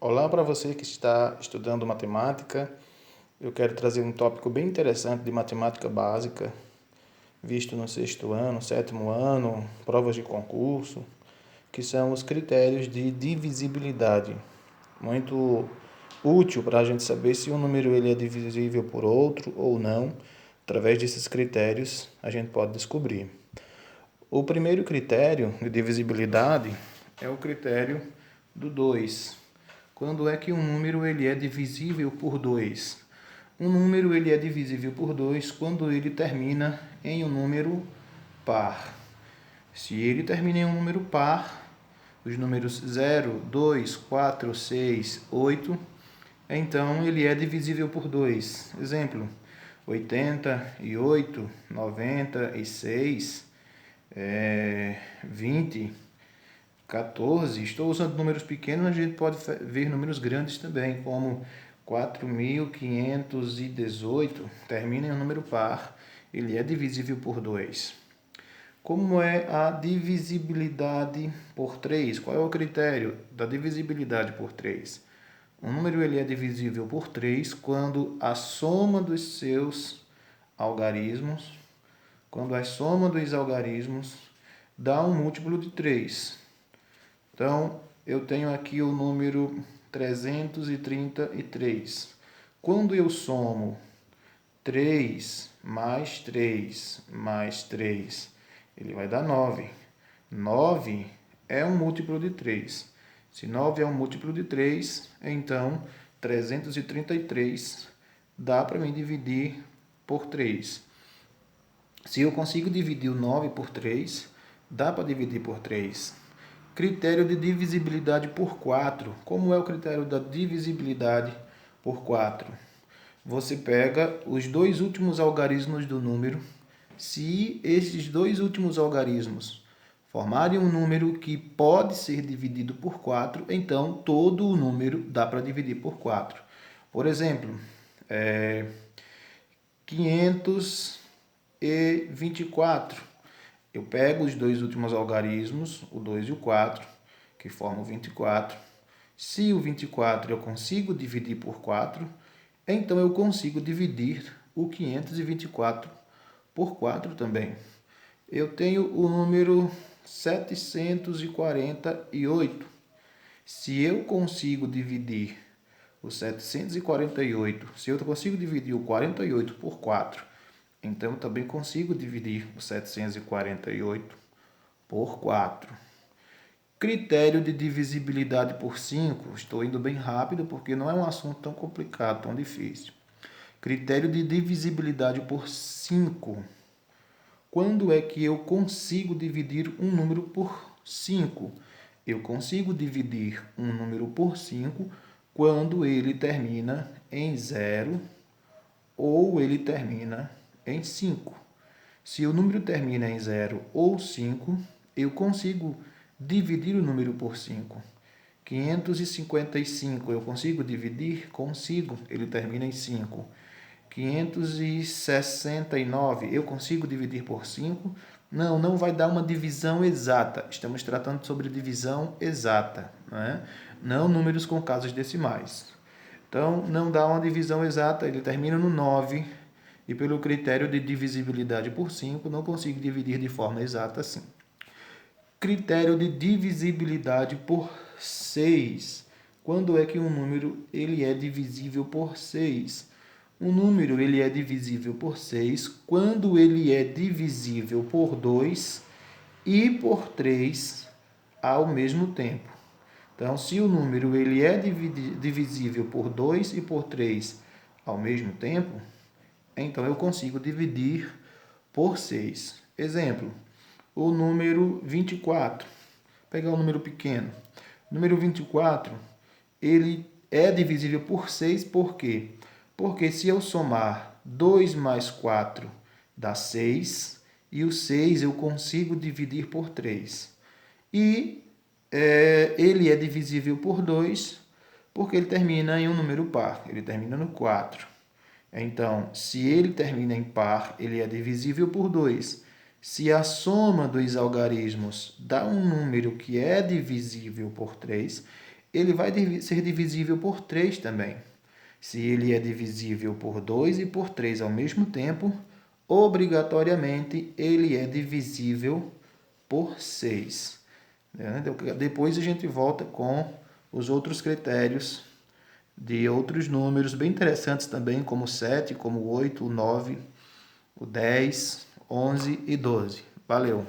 Olá para você que está estudando matemática. Eu quero trazer um tópico bem interessante de matemática básica, visto no sexto ano, sétimo ano, provas de concurso, que são os critérios de divisibilidade. Muito útil para a gente saber se um número ele é divisível por outro ou não. Através desses critérios, a gente pode descobrir. O primeiro critério de divisibilidade é o critério do 2. Quando é que um número ele é divisível por 2? Um número ele é divisível por 2 quando ele termina em um número par. Se ele termina em um número par, os números 0, 2, 4, 6, 8, então ele é divisível por 2. Exemplo, 88, 96, 20, 14. Estou usando números pequenos, mas a gente pode ver números grandes também, como 4.518, termina em um número par, ele é divisível por 2. Como é a divisibilidade por 3? Qual é o critério da divisibilidade por 3? Um número ele é divisível por 3 quando a soma dos seus algarismos, dá um múltiplo de 3. Então, eu tenho aqui o número 333. Quando eu somo 3 mais 3 mais 3, ele vai dar 9. 9 é um múltiplo de 3. Se 9 é um múltiplo de 3, então 333 dá para mim dividir por 3. Se eu consigo dividir o 9 por 3, dá para dividir por 3. Critério de divisibilidade por 4. Como é o critério da divisibilidade por 4? Você pega os dois últimos algarismos do número. Se esses dois últimos algarismos formarem um número que pode ser dividido por 4, então todo o número dá para dividir por 4. Por exemplo, 524. Eu pego os dois últimos algarismos, o 2 e o 4, que formam 24. Se o 24 eu consigo dividir por 4, então eu consigo dividir o 524 por 4 também. Eu tenho o número 748. Se eu consigo dividir o 748, se eu consigo dividir o 48 por 4, então, eu também consigo dividir o 748 por 4. Critério de divisibilidade por 5. Estou indo bem rápido porque não é um assunto tão complicado, tão difícil. Critério de divisibilidade por 5. Quando é que eu consigo dividir um número por 5? Eu consigo dividir um número por 5 quando ele termina em 0 ou ele termina em 5. Se o número termina em 0 ou 5, eu consigo dividir o número por 5. 555, eu consigo dividir? Consigo, ele termina em 5. 569, eu consigo dividir por 5? Não, não vai dar uma divisão exata. Estamos tratando sobre divisão exata, não números com casas decimais. Então, não dá uma divisão exata, ele termina no 9, e pelo critério de divisibilidade por 5, não consigo dividir de forma exata assim. Critério de divisibilidade por 6. Quando é que um número ele é divisível por 6? Um número ele é divisível por 6 quando ele é divisível por 2 e por 3 ao mesmo tempo. Então, se o número ele é divisível por 2 e por 3 ao mesmo tempo, então eu consigo dividir por 6. Exemplo, o número 24. Vou pegar um número pequeno. O número 24, ele é divisível por 6, por quê? Porque se eu somar 2 mais 4 dá 6, e o 6 eu consigo dividir por 3. E ele é divisível por 2, porque ele termina em um número par, ele termina no 4. Então, se ele termina em par, ele é divisível por 2. Se a soma dos algarismos dá um número que é divisível por 3, ele vai ser divisível por 3 também. Se ele é divisível por 2 e por 3 ao mesmo tempo, obrigatoriamente ele é divisível por 6. Depois a gente volta com os outros critérios de outros números bem interessantes também, como o 7, como o 8, o 9, o 10, 11 e 12. Valeu!